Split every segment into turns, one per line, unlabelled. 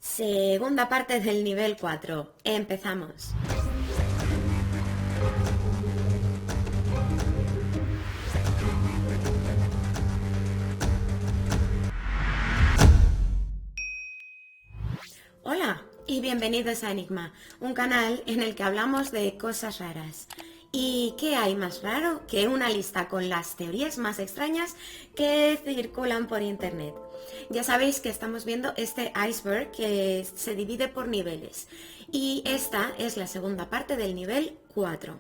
Segunda parte del nivel 4. Empezamos. Hola y bienvenidos a Enigma, un canal en el que hablamos de cosas raras. ¿Y qué hay más raro que una lista con las teorías más extrañas que circulan por internet? Ya sabéis que estamos viendo este iceberg que se divide por niveles y esta es la segunda parte del nivel 4.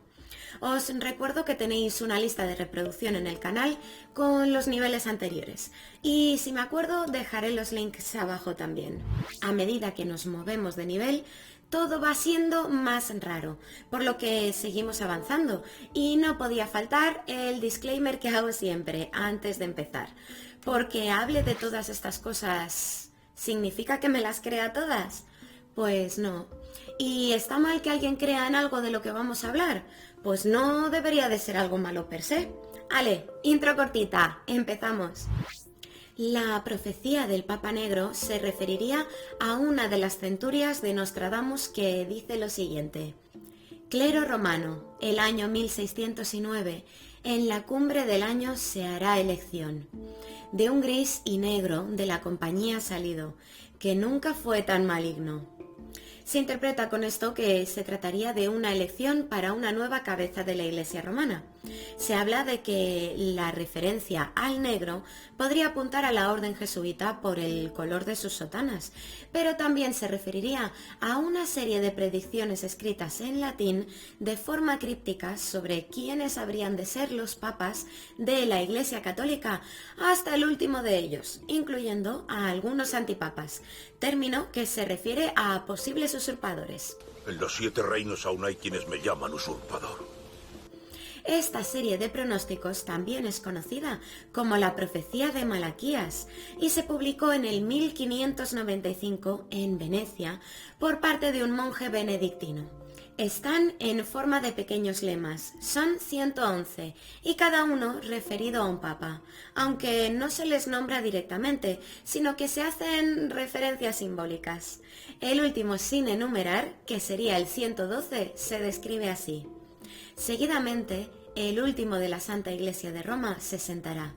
Os recuerdo que tenéis una lista de reproducción en el canal con los niveles anteriores y si me acuerdo dejaré los links abajo también. A medida que nos movemos de nivel, todo va siendo más raro, por lo que seguimos avanzando y no podía faltar el disclaimer que hago siempre antes de empezar. Porque hable de todas estas cosas, ¿significa que me las crea todas? Pues no. ¿Y está mal que alguien crea en algo de lo que vamos a hablar? Pues no debería de ser algo malo per se. Ale, intro cortita, empezamos. La profecía del Papa Negro se referiría a una de las centurias de Nostradamus que dice lo siguiente. Clero romano, el año 1609, en la cumbre del año se hará elección. De un gris y negro de la compañía salido, que nunca fue tan maligno. Se interpreta con esto que se trataría de una elección para una nueva cabeza de la Iglesia romana. Se habla de que la referencia al negro podría apuntar a la orden jesuita por el color de sus sotanas, pero también se referiría a una serie de predicciones escritas en latín de forma críptica sobre quiénes habrían de ser los papas de la Iglesia católica hasta el último de ellos, incluyendo a algunos antipapas, término que se refiere a posibles usurpadores.
En los 7 reinos aún hay quienes me llaman usurpador.
Esta serie de pronósticos también es conocida como la profecía de Malaquías y se publicó en el 1595 en Venecia por parte de un monje benedictino. Están en forma de pequeños lemas, son 111 y cada uno referido a un papa, aunque no se les nombra directamente, sino que se hacen referencias simbólicas. El último sin enumerar, que sería el 112, se describe así. Seguidamente, el último de la Santa Iglesia de Roma se sentará,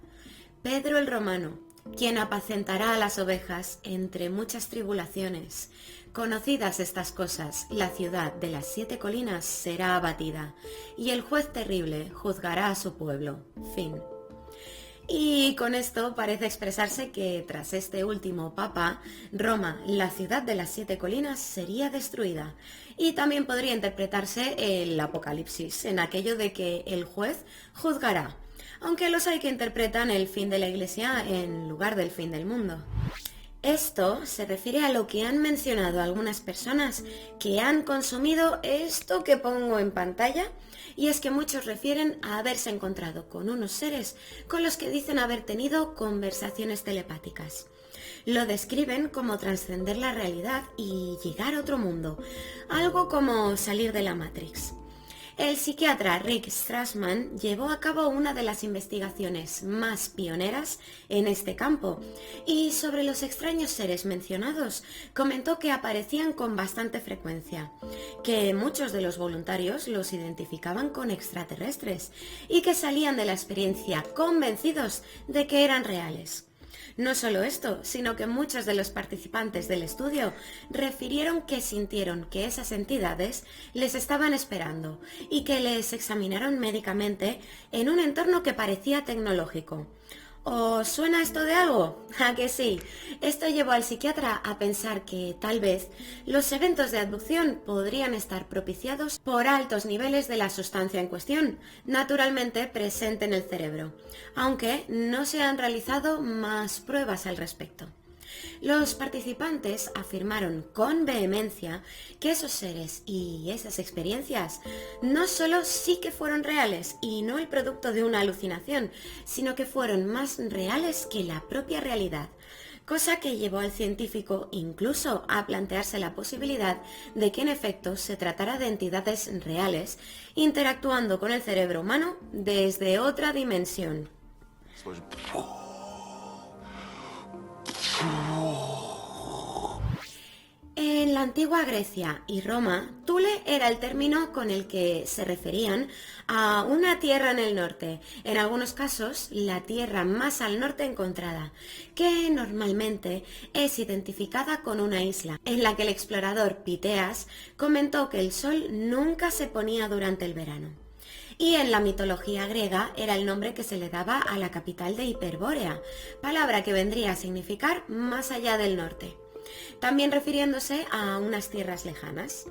Pedro el Romano, quien apacentará a las ovejas entre muchas tribulaciones. Conocidas estas cosas, la ciudad de las 7 colinas será abatida, y el juez terrible juzgará a su pueblo. Fin. Y con esto parece expresarse que tras este último papa, Roma, la ciudad de las 7 colinas, sería destruida. Y también podría interpretarse el Apocalipsis, en aquello de que el juez juzgará, aunque los hay que interpretan el fin de la Iglesia en lugar del fin del mundo. Esto se refiere a lo que han mencionado algunas personas que han consumido esto que pongo en pantalla, y es que muchos refieren a haberse encontrado con unos seres con los que dicen haber tenido conversaciones telepáticas. Lo describen como trascender la realidad y llegar a otro mundo, algo como salir de la Matrix. El psiquiatra Rick Strassman llevó a cabo una de las investigaciones más pioneras en este campo y sobre los extraños seres mencionados comentó que aparecían con bastante frecuencia, que muchos de los voluntarios los identificaban con extraterrestres y que salían de la experiencia convencidos de que eran reales. No solo esto, sino que muchos de los participantes del estudio refirieron que sintieron que esas entidades les estaban esperando y que les examinaron médicamente en un entorno que parecía tecnológico. ¿Os suena esto de algo? ¿A que sí? Esto llevó al psiquiatra a pensar que, tal vez, los eventos de abducción podrían estar propiciados por altos niveles de la sustancia en cuestión, naturalmente presente en el cerebro, aunque no se han realizado más pruebas al respecto. Los participantes afirmaron con vehemencia que esos seres y esas experiencias no solo sí que fueron reales y no el producto de una alucinación, sino que fueron más reales que la propia realidad, cosa que llevó al científico incluso a plantearse la posibilidad de que en efecto se tratara de entidades reales interactuando con el cerebro humano desde otra dimensión. la antigua Grecia y Roma, Thule era el término con el que se referían a una tierra en el norte, en algunos casos la tierra más al norte encontrada, que normalmente es identificada con una isla, en la que el explorador Piteas comentó que el sol nunca se ponía durante el verano. Y en la mitología griega era el nombre que se le daba a la capital de Hiperbórea, palabra que vendría a significar más allá del norte, también refiriéndose a unas tierras lejanas.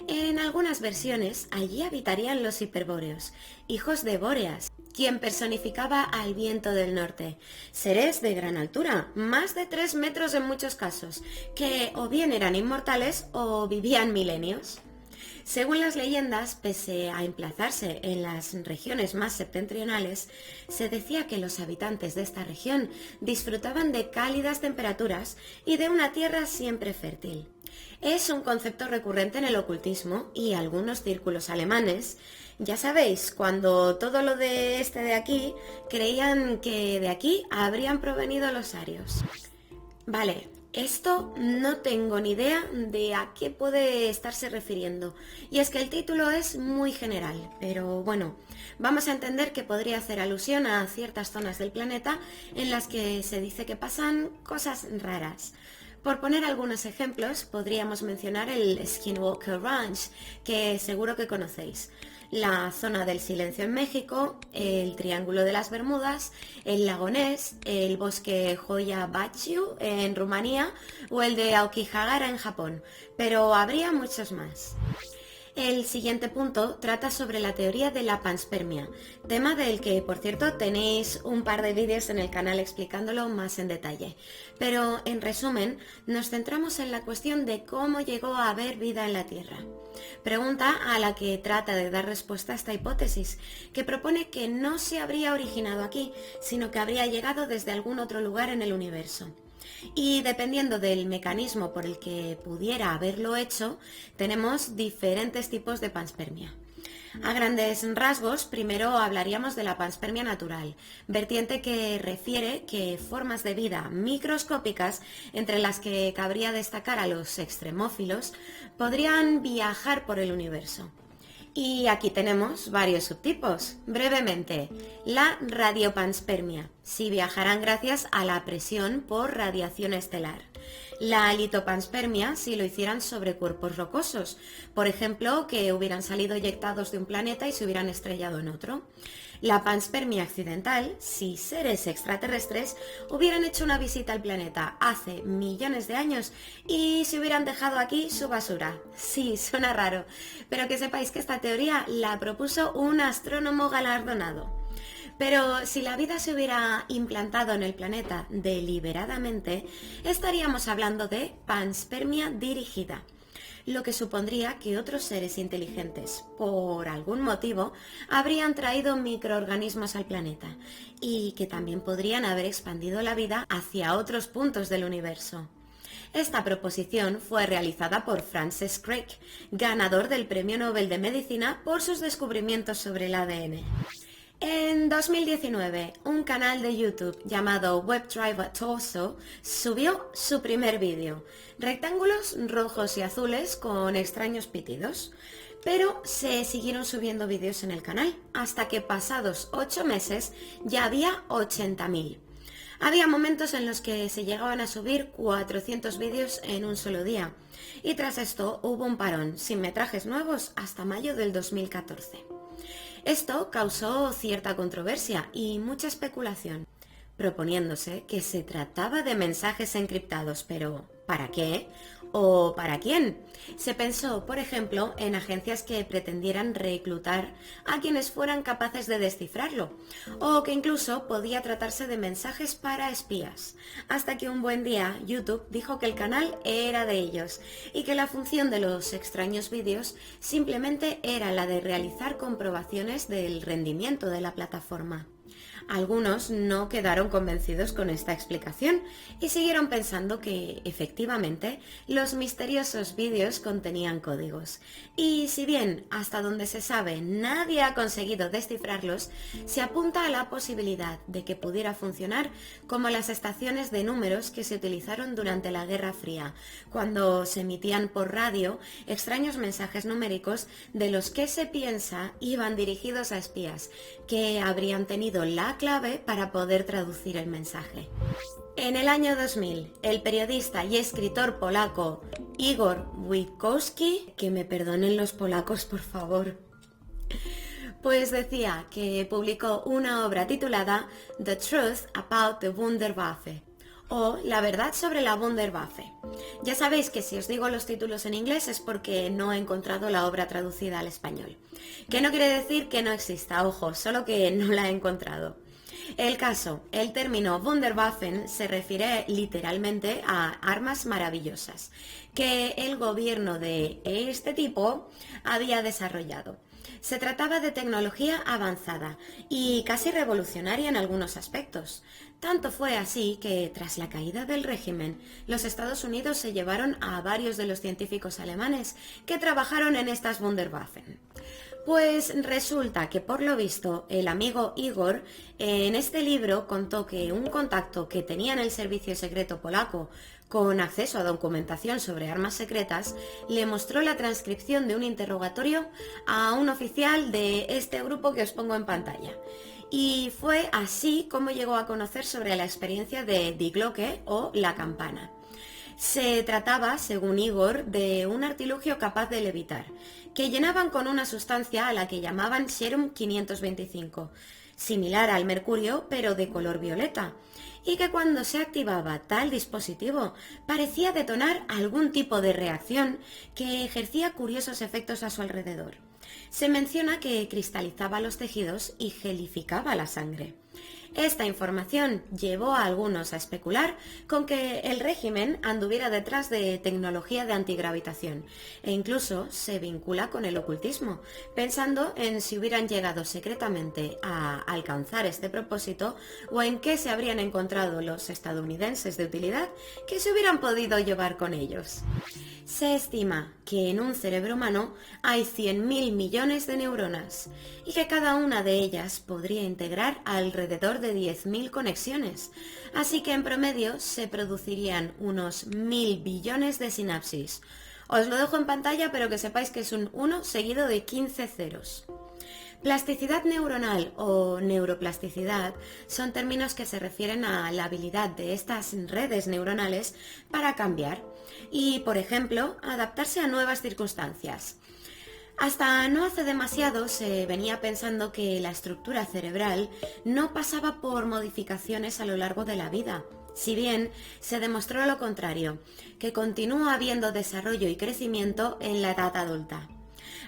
En algunas versiones, allí habitarían los hiperbóreos, hijos de Bóreas, quien personificaba al viento del norte, seres de gran altura, más de 3 metros en muchos casos, que o bien eran inmortales o vivían milenios. Según las leyendas, pese a emplazarse en las regiones más septentrionales, se decía que los habitantes de esta región disfrutaban de cálidas temperaturas y de una tierra siempre fértil. Es un concepto recurrente en el ocultismo y algunos círculos alemanes. Ya sabéis, cuando todo lo de aquí creían que de aquí habrían provenido los arios. Vale. Esto no tengo ni idea de a qué puede estarse refiriendo, y es que el título es muy general, pero bueno, vamos a entender que podría hacer alusión a ciertas zonas del planeta en las que se dice que pasan cosas raras. Por poner algunos ejemplos, podríamos mencionar el Skinwalker Ranch, que seguro que conocéis, la zona del Silencio en México, el Triángulo de las Bermudas, el Lago Ness, el bosque Hoya Baciu en Rumanía o el de Aokigahara en Japón, pero habría muchos más. El siguiente punto trata sobre la teoría de la panspermia, tema del que, por cierto, tenéis un par de vídeos en el canal explicándolo más en detalle. Pero, en resumen, nos centramos en la cuestión de cómo llegó a haber vida en la Tierra. Pregunta a la que trata de dar respuesta a esta hipótesis, que propone que no se habría originado aquí, sino que habría llegado desde algún otro lugar en el universo. Y dependiendo del mecanismo por el que pudiera haberlo hecho, tenemos diferentes tipos de panspermia. A grandes rasgos, primero hablaríamos de la panspermia natural, vertiente que refiere que formas de vida microscópicas, entre las que cabría destacar a los extremófilos, podrían viajar por el universo. Y aquí tenemos varios subtipos. Brevemente, la radiopanspermia, si viajarán gracias a la presión por radiación estelar. La litopanspermia, si lo hicieran sobre cuerpos rocosos, por ejemplo, que hubieran salido eyectados de un planeta y se hubieran estrellado en otro. La panspermia accidental, si seres extraterrestres hubieran hecho una visita al planeta hace millones de años y se hubieran dejado aquí su basura. Sí, suena raro, pero que sepáis que esta teoría la propuso un astrónomo galardonado. Pero si la vida se hubiera implantado en el planeta deliberadamente, estaríamos hablando de panspermia dirigida, lo que supondría que otros seres inteligentes, por algún motivo, habrían traído microorganismos al planeta y que también podrían haber expandido la vida hacia otros puntos del universo. Esta proposición fue realizada por Francis Crick, ganador del Premio Nobel de Medicina por sus descubrimientos sobre el ADN. En 2019, un canal de YouTube llamado WebDrive Torso subió su primer vídeo, rectángulos rojos y azules con extraños pitidos. Pero se siguieron subiendo vídeos en el canal, hasta que pasados 8 meses ya había 80.000. Había momentos en los que se llegaban a subir 400 vídeos en un solo día, y tras esto hubo un parón sin metrajes nuevos hasta mayo del 2014. Esto causó cierta controversia y mucha especulación, proponiéndose que se trataba de mensajes encriptados, pero ¿para qué? ¿O para quién? Se pensó, por ejemplo, en agencias que pretendieran reclutar a quienes fueran capaces de descifrarlo, o que incluso podía tratarse de mensajes para espías, hasta que un buen día YouTube dijo que el canal era de ellos y que la función de los extraños vídeos simplemente era la de realizar comprobaciones del rendimiento de la plataforma. Algunos no quedaron convencidos con esta explicación y siguieron pensando que, efectivamente, los misteriosos vídeos contenían códigos. Y si bien, hasta donde se sabe, nadie ha conseguido descifrarlos, se apunta a la posibilidad de que pudiera funcionar como las estaciones de números que se utilizaron durante la Guerra Fría, cuando se emitían por radio extraños mensajes numéricos de los que se piensa iban dirigidos a espías, que habrían tenido la clave para poder traducir el mensaje. En el año 2000, el periodista y escritor polaco Igor Witkowski, que me perdonen los polacos por favor, pues decía que publicó una obra titulada The Truth About the Wunderwaffe, o La verdad sobre la Wunderwaffe. Ya sabéis que si os digo los títulos en inglés es porque no he encontrado la obra traducida al español. Que no quiere decir que no exista, ojo, solo que no la he encontrado. El caso, el término Wunderwaffen se refiere literalmente a armas maravillosas que el gobierno de este tipo había desarrollado. Se trataba de tecnología avanzada y casi revolucionaria en algunos aspectos. Tanto fue así que, tras la caída del régimen, los Estados Unidos se llevaron a varios de los científicos alemanes que trabajaron en estas Wunderwaffen. Pues resulta que, por lo visto, el amigo Igor en este libro contó que un contacto que tenía en el servicio secreto polaco con acceso a documentación sobre armas secretas, le mostró la transcripción de un interrogatorio a un oficial de este grupo que os pongo en pantalla. Y fue así como llegó a conocer sobre la experiencia de Die Glocke o la campana. Se trataba, según Igor, de un artilugio capaz de levitar, que llenaban con una sustancia a la que llamaban Serum 525, similar al mercurio pero de color violeta, y que cuando se activaba tal dispositivo parecía detonar algún tipo de reacción que ejercía curiosos efectos a su alrededor. Se menciona que cristalizaba los tejidos y gelificaba la sangre. Esta información llevó a algunos a especular con que el régimen anduviera detrás de tecnología de antigravitación e incluso se vincula con el ocultismo, pensando en si hubieran llegado secretamente a alcanzar este propósito o en qué se habrían encontrado los estadounidenses de utilidad que se hubieran podido llevar con ellos. Se estima que en un cerebro humano hay 100.000 millones de neuronas y que cada una de ellas podría integrar alrededor de 10.000 conexiones, así que en promedio se producirían unos 1.000 billones de sinapsis. Os lo dejo en pantalla, pero que sepáis que es un 1 seguido de 15 ceros. Plasticidad neuronal o neuroplasticidad son términos que se refieren a la habilidad de estas redes neuronales para cambiar y, por ejemplo, adaptarse a nuevas circunstancias. Hasta no hace demasiado se venía pensando que la estructura cerebral no pasaba por modificaciones a lo largo de la vida, si bien se demostró lo contrario, que continúa habiendo desarrollo y crecimiento en la edad adulta.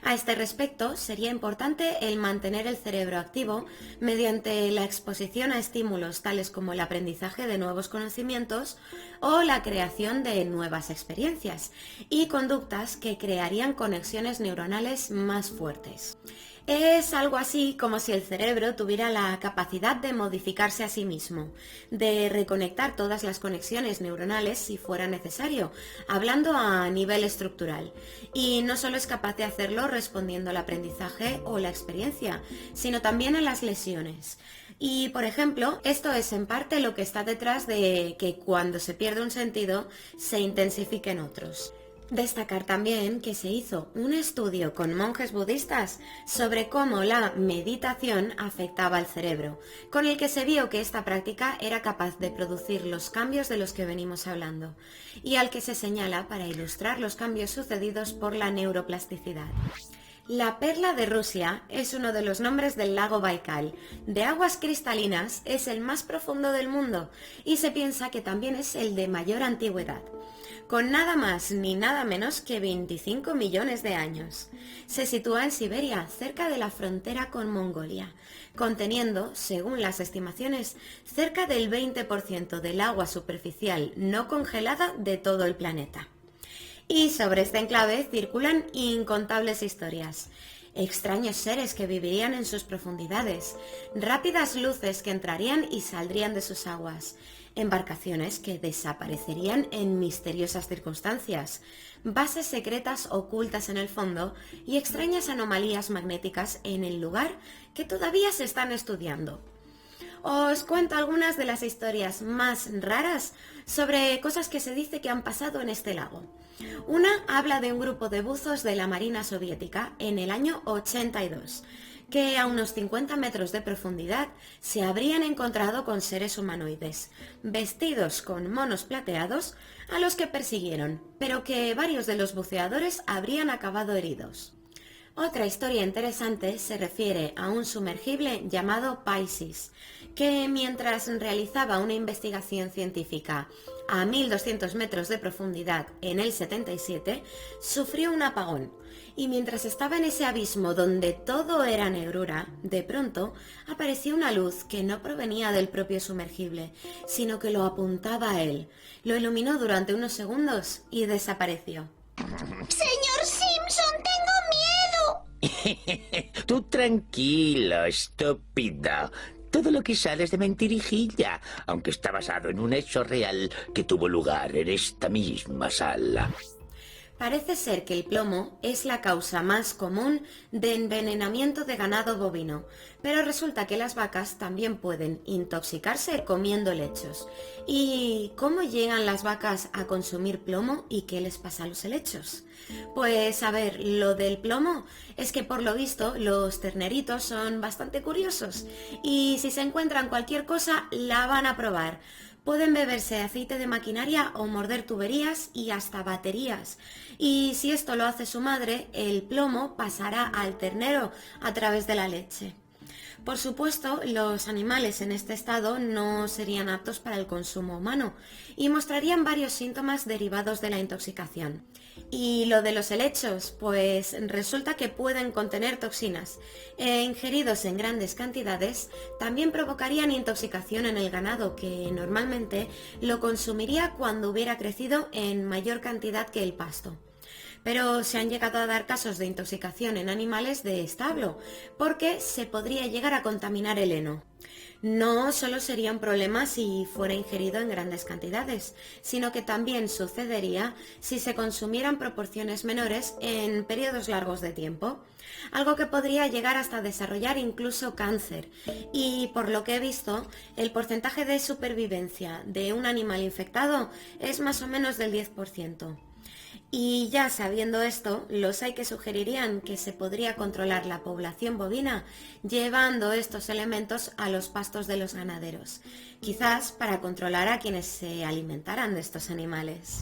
A este respecto, sería importante el mantener el cerebro activo mediante la exposición a estímulos tales como el aprendizaje de nuevos conocimientos o la creación de nuevas experiencias y conductas que crearían conexiones neuronales más fuertes. Es algo así como si el cerebro tuviera la capacidad de modificarse a sí mismo, de reconectar todas las conexiones neuronales si fuera necesario, hablando a nivel estructural. Y no solo es capaz de hacerlo respondiendo al aprendizaje o la experiencia, sino también a las lesiones. Y, por ejemplo, esto es en parte lo que está detrás de que cuando se pierde un sentido, se intensifiquen otros. Destacar también que se hizo un estudio con monjes budistas sobre cómo la meditación afectaba al cerebro, con el que se vio que esta práctica era capaz de producir los cambios de los que venimos hablando, y al que se señala para ilustrar los cambios sucedidos por la neuroplasticidad. La perla de Rusia es uno de los nombres del lago Baikal. De aguas cristalinas es el más profundo del mundo y se piensa que también es el de mayor antigüedad, con nada más ni nada menos que 25 millones de años. Se sitúa en Siberia, cerca de la frontera con Mongolia, conteniendo, según las estimaciones, cerca del 20% del agua superficial no congelada de todo el planeta. Y sobre este enclave circulan incontables historias. extraños seres que vivirían en sus profundidades, rápidas luces que entrarían y saldrían de sus aguas, embarcaciones que desaparecerían en misteriosas circunstancias, bases secretas ocultas en el fondo y extrañas anomalías magnéticas en el lugar que todavía se están estudiando. Os cuento algunas de las historias más raras sobre cosas que se dice que han pasado en este lago. Una habla de un grupo de buzos de la Marina Soviética en el año 82, que a unos 50 metros de profundidad se habrían encontrado con seres humanoides, vestidos con monos plateados, a los que persiguieron, pero que varios de los buceadores habrían acabado heridos. Otra historia interesante se refiere a un sumergible llamado Pisces, que mientras realizaba una investigación científica a 1200 metros de profundidad en el 77, sufrió un apagón, y mientras estaba en ese abismo donde todo era negrura, de pronto apareció una luz que no provenía del propio sumergible, sino que lo apuntaba a él, lo iluminó durante unos segundos y desapareció.
Señor Simpson, tengo miedo.
Tú tranquilo, estúpido. Todo lo que sale es de mentirijilla, aunque está basado en un hecho real que tuvo lugar en esta misma sala.
Parece ser que el plomo es la causa más común de envenenamiento de ganado bovino, pero resulta que las vacas también pueden intoxicarse comiendo helechos. ¿Y cómo llegan las vacas a consumir plomo y qué les pasa a los helechos? Pues a ver, lo del plomo es que por lo visto los terneritos son bastante curiosos y si se encuentran cualquier cosa la van a probar. Pueden beberse aceite de maquinaria o morder tuberías y hasta baterías. Y si esto lo hace su madre, el plomo pasará al ternero a través de la leche. Por supuesto, los animales en este estado no serían aptos para el consumo humano y mostrarían varios síntomas derivados de la intoxicación. Y lo de los helechos, pues resulta que pueden contener toxinas ingeridos en grandes cantidades, también provocarían intoxicación en el ganado, que normalmente lo consumiría cuando hubiera crecido en mayor cantidad que el pasto. Pero se han llegado a dar casos de intoxicación en animales de establo, porque se podría llegar a contaminar el heno. No solo sería un problema si fuera ingerido en grandes cantidades, sino que también sucedería si se consumieran proporciones menores en periodos largos de tiempo, algo que podría llegar hasta desarrollar incluso cáncer. Y por lo que he visto, el porcentaje de supervivencia de un animal infectado es más o menos del 10%. Y ya sabiendo esto, los hay que sugerirían que se podría controlar la población bovina llevando estos elementos a los pastos de los ganaderos, quizás para controlar a quienes se alimentaran de estos animales.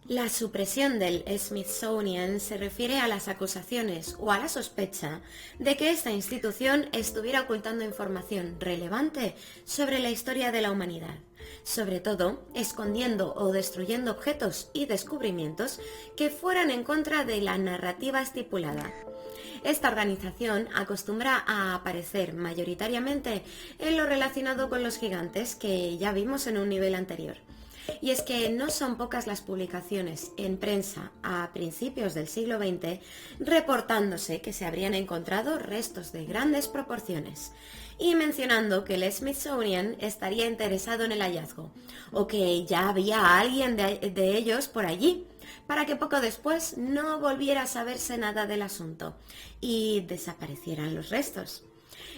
La supresión del Smithsonian se refiere a las acusaciones o a la sospecha de que esta institución estuviera ocultando información relevante sobre la historia de la humanidad, sobre todo escondiendo o destruyendo objetos y descubrimientos que fueran en contra de la narrativa estipulada. Esta organización acostumbra a aparecer mayoritariamente en lo relacionado con los gigantes que ya vimos en un nivel anterior. Y es que no son pocas las publicaciones en prensa a principios del siglo XX reportándose que se habrían encontrado restos de grandes proporciones y mencionando que el Smithsonian estaría interesado en el hallazgo o que ya había alguien de ellos por allí, para que poco después no volviera a saberse nada del asunto y desaparecieran los restos.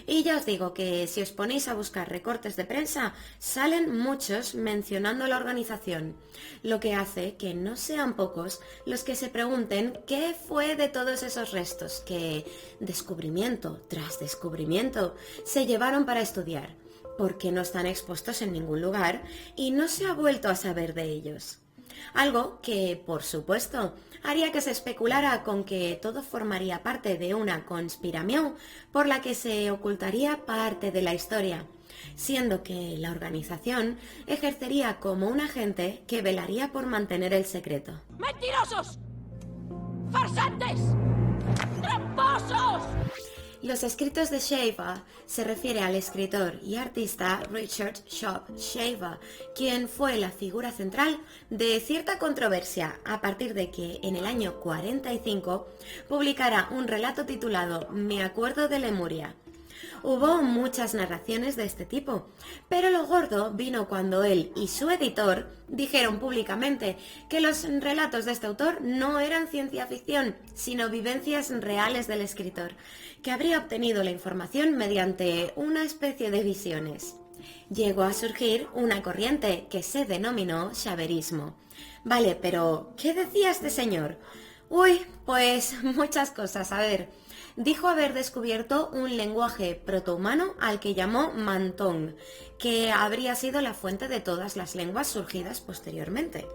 Y ya os digo que si os ponéis a buscar recortes de prensa, salen muchos mencionando la organización, lo que hace que no sean pocos los que se pregunten qué fue de todos esos restos que, descubrimiento tras descubrimiento, se llevaron para estudiar, porque no están expuestos en ningún lugar y no se ha vuelto a saber de ellos. Algo que, por supuesto, haría que se especulara con que todo formaría parte de una conspiración por la que se ocultaría parte de la historia, siendo que la organización ejercería como un agente que velaría por mantener el secreto.
¡Mentirosos! ¡Farsantes! ¡Tramposos!
Los escritos de Shaver se refiere al escritor y artista Richard Shop Shaver, quien fue la figura central de cierta controversia a partir de que en el año 45 publicara un relato titulado Me acuerdo de Lemuria. Hubo muchas narraciones de este tipo, pero lo gordo vino cuando él y su editor dijeron públicamente que los relatos de este autor no eran ciencia ficción, sino vivencias reales del escritor, que habría obtenido la información mediante una especie de visiones. Llegó a surgir una corriente que se denominó shaverismo. Vale, pero ¿qué decía este señor? Uy, pues muchas cosas, a ver. Dijo haber descubierto un lenguaje protohumano al que llamó Mantong, que habría sido la fuente de todas las lenguas surgidas posteriormente.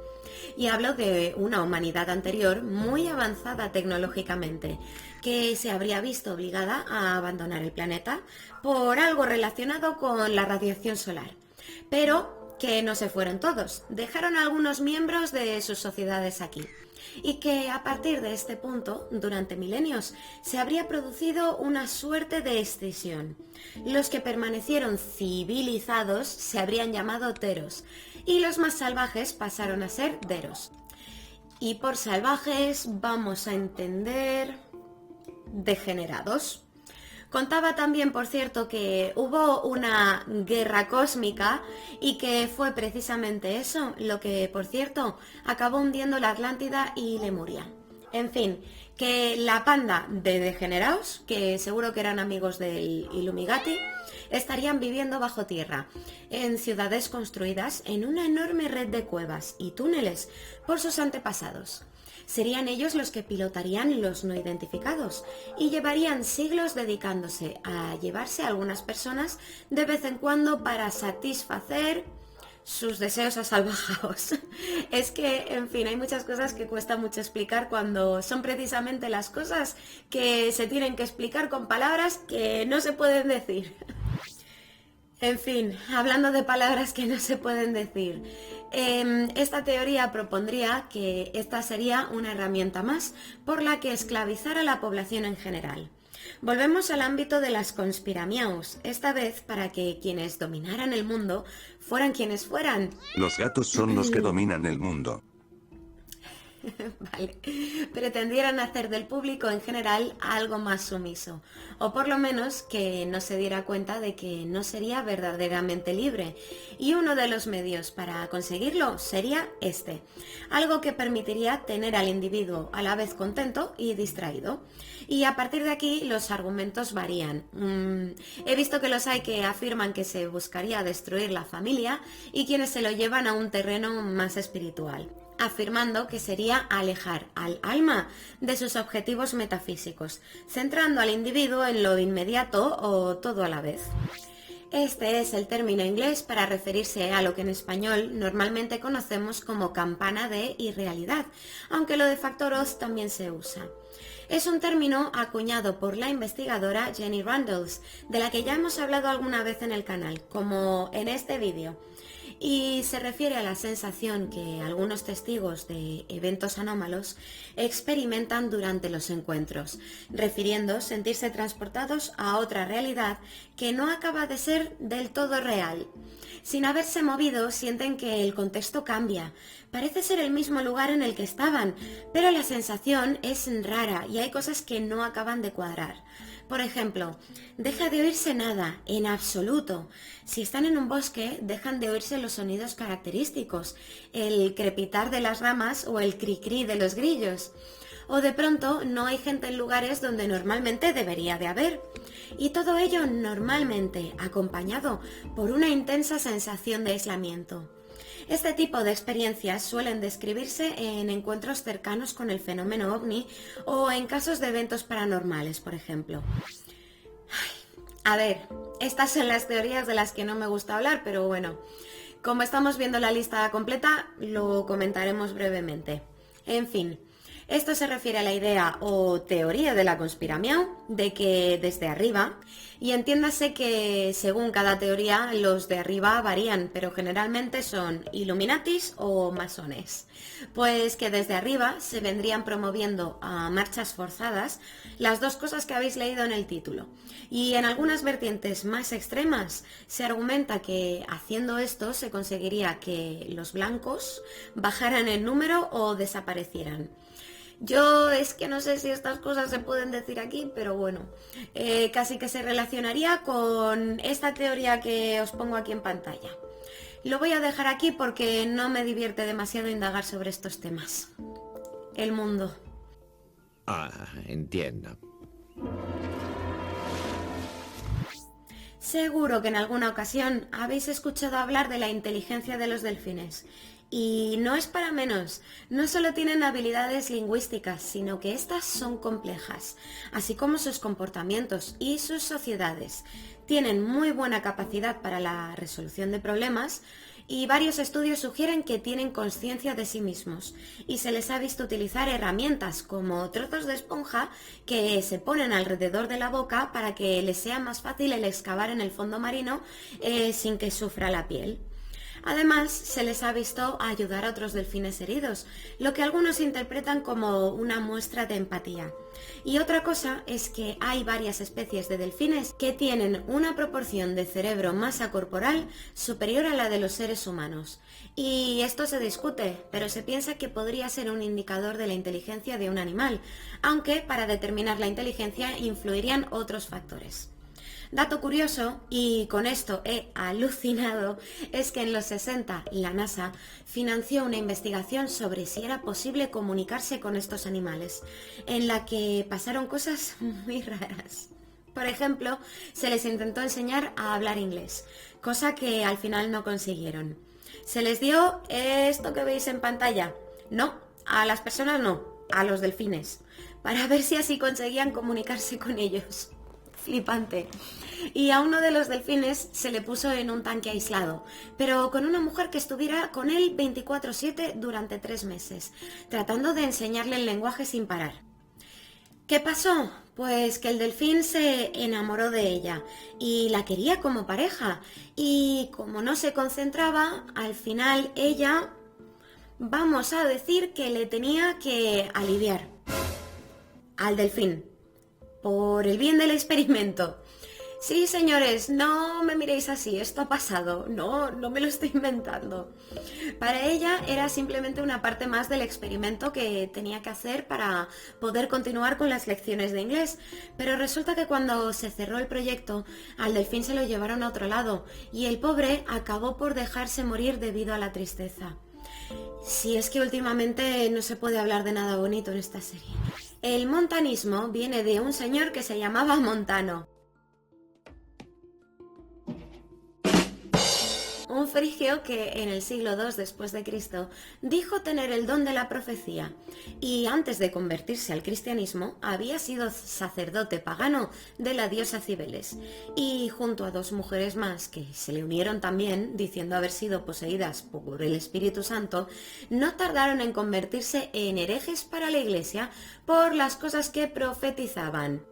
Y habló de una humanidad anterior muy avanzada tecnológicamente, que se habría visto obligada a abandonar el planeta por algo relacionado con la radiación solar. Pero que no se fueron todos, dejaron a algunos miembros de sus sociedades aquí. Y que a partir de este punto, durante milenios, se habría producido una suerte de escisión. Los que permanecieron civilizados se habrían llamado Teros, y los más salvajes pasaron a ser Deros. Y por salvajes vamos a entender degenerados. Contaba también, por cierto, que hubo una guerra cósmica y que fue precisamente eso lo que, por cierto, acabó hundiendo la Atlántida y Lemuria. En fin, que la panda de degenerados, que seguro que eran amigos del Illuminati, estarían viviendo bajo tierra, en ciudades construidas en una enorme red de cuevas y túneles por sus antepasados. Serían ellos los que pilotarían los no identificados y llevarían siglos dedicándose a llevarse a algunas personas de vez en cuando para satisfacer sus deseos asalvajados. Es que, en fin, hay muchas cosas que cuesta mucho explicar cuando son precisamente las cosas que se tienen que explicar con palabras que no se pueden decir. En fin, hablando de palabras que no se pueden decir, esta teoría propondría que esta sería una herramienta más por la que esclavizar a la población en general. Volvemos al ámbito de las conspiramiaus, esta vez para que quienes dominaran el mundo fueran quienes fueran.
Los gatos son los que dominan el mundo.
Vale, pretendieran hacer del público en general algo más sumiso, o por lo menos que no se diera cuenta de que no sería verdaderamente libre, y uno de los medios para conseguirlo sería este, algo que permitiría tener al individuo a la vez contento y distraído. Y a partir de aquí los argumentos varían. He visto que los hay que afirman que se buscaría destruir la familia y quienes se lo llevan a un terreno más espiritual, afirmando que sería alejar al alma de sus objetivos metafísicos, centrando al individuo en lo inmediato o todo a la vez. Este es el término inglés para referirse a lo que en español normalmente conocemos como campana de irrealidad, aunque lo de factor Oz también se usa. Es un término acuñado por la investigadora Jenny Randles, de la que ya hemos hablado alguna vez en el canal, como en este vídeo, y se refiere a la sensación que algunos testigos de eventos anómalos experimentan durante los encuentros, refiriendo sentirse transportados a otra realidad que no acaba de ser del todo real. Sin haberse movido, sienten que el contexto cambia. Parece ser el mismo lugar en el que estaban, pero la sensación es rara y hay cosas que no acaban de cuadrar. Por ejemplo, deja de oírse nada, en absoluto. Si están en un bosque, dejan de oírse los sonidos característicos, el crepitar de las ramas o el cri-cri de los grillos. O de pronto no hay gente en lugares donde normalmente debería de haber. Y todo ello normalmente acompañado por una intensa sensación de aislamiento. Este tipo de experiencias suelen describirse en encuentros cercanos con el fenómeno ovni o en casos de eventos paranormales, por ejemplo. A ver, estas son las teorías de las que no me gusta hablar, pero bueno, como estamos viendo la lista completa, lo comentaremos brevemente. En fin, Esto se refiere a la idea o teoría de la conspiración de que desde arriba, y entiéndase que según cada teoría los de arriba varían, pero generalmente son Illuminatis o masones, pues que desde arriba se vendrían promoviendo a marchas forzadas las dos cosas que habéis leído en el título. Y en algunas vertientes más extremas se argumenta que haciendo esto se conseguiría que los blancos bajaran en número o desaparecieran. Yo es que no sé si estas cosas se pueden decir aquí, pero bueno, casi que se relacionaría con esta teoría que os pongo aquí en pantalla. Lo voy a dejar aquí porque no me divierte demasiado indagar sobre estos temas. El mundo.
Ah, entiendo.
Seguro que en alguna ocasión habéis escuchado hablar de la inteligencia de los delfines. Y no es para menos, no solo tienen habilidades lingüísticas, sino que estas son complejas, así como sus comportamientos y sus sociedades. Tienen muy buena capacidad para la resolución de problemas y varios estudios sugieren que tienen conciencia de sí mismos y se les ha visto utilizar herramientas como trozos de esponja que se ponen alrededor de la boca para que les sea más fácil el excavar en el fondo marino sin que sufra la piel. Además, se les ha visto ayudar a otros delfines heridos, lo que algunos interpretan como una muestra de empatía. Y otra cosa es que hay varias especies de delfines que tienen una proporción de cerebro-masa corporal superior a la de los seres humanos. Y esto se discute, pero se piensa que podría ser un indicador de la inteligencia de un animal, aunque para determinar la inteligencia influirían otros factores. Dato curioso, y con esto he alucinado, es que en los 60 la NASA financió una investigación sobre si era posible comunicarse con estos animales, en la que pasaron cosas muy raras. Por ejemplo, se les intentó enseñar a hablar inglés, cosa que al final no consiguieron. Se les dio esto que veis en pantalla. No, a las personas no, a los delfines, para ver si así conseguían comunicarse con ellos. Flipante. Y a uno de los delfines se le puso en un tanque aislado, pero con una mujer que estuviera con él 24/7 durante 3 meses, tratando de enseñarle el lenguaje sin parar. ¿Qué pasó? Pues que el delfín se enamoró de ella y la quería como pareja, y como no se concentraba, al final ella, vamos a decir que le tenía que aliviar al delfín. Por el bien del experimento. Sí, señores, no me miréis así, esto ha pasado, no me lo estoy inventando. Para ella era simplemente una parte más del experimento que tenía que hacer para poder continuar con las lecciones de inglés, pero resulta que cuando se cerró el proyecto, al delfín se lo llevaron a otro lado y el pobre acabó por dejarse morir debido a la tristeza. Si es que últimamente no se puede hablar de nada bonito en esta serie. El montanismo viene de un señor que se llamaba Montano. Un frigio que en el siglo II después de Cristo dijo tener el don de la profecía y antes de convertirse al cristianismo había sido sacerdote pagano de la diosa Cibeles y junto a 2 mujeres más que se le unieron también diciendo haber sido poseídas por el Espíritu Santo, no tardaron en convertirse en herejes para la Iglesia por las cosas que profetizaban.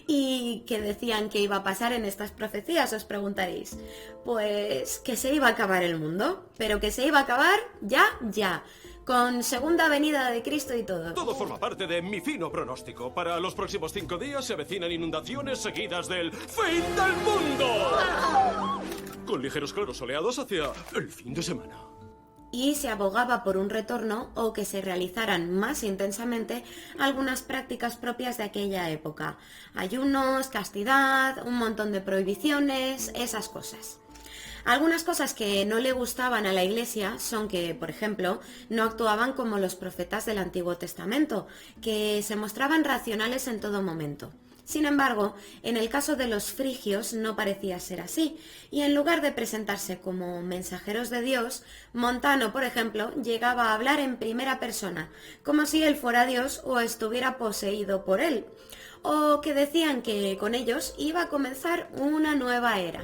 ¿Y qué decían que iba a pasar en estas profecías? Os preguntaréis. Pues que se iba a acabar el mundo, pero que se iba a acabar ya, con segunda venida de Cristo y todo.
Todo forma parte de mi fino pronóstico. Para los próximos 5 días se avecinan inundaciones seguidas del fin del mundo. Con ligeros claros soleados hacia el fin de semana.
Y se abogaba por un retorno o que se realizaran más intensamente algunas prácticas propias de aquella época. Ayunos, castidad, un montón de prohibiciones, esas cosas. Algunas cosas que no le gustaban a la Iglesia son que, por ejemplo, no actuaban como los profetas del Antiguo Testamento, que se mostraban racionales en todo momento. Sin embargo, en el caso de los frigios no parecía ser así, y en lugar de presentarse como mensajeros de Dios, Montano, por ejemplo, llegaba a hablar en primera persona, como si él fuera Dios o estuviera poseído por él, o que decían que con ellos iba a comenzar una nueva era.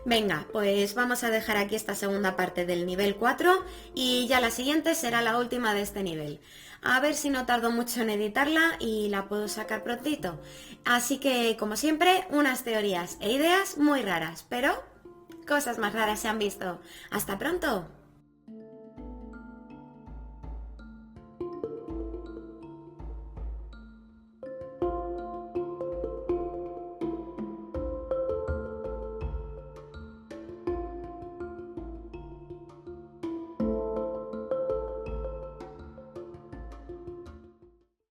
Venga, pues vamos a dejar aquí esta segunda parte del nivel 4 y ya la siguiente será la última de este nivel. A ver si no tardo mucho en editarla y la puedo sacar prontito. Así que, como siempre, unas teorías e ideas muy raras, pero cosas más raras se han visto. ¡Hasta pronto!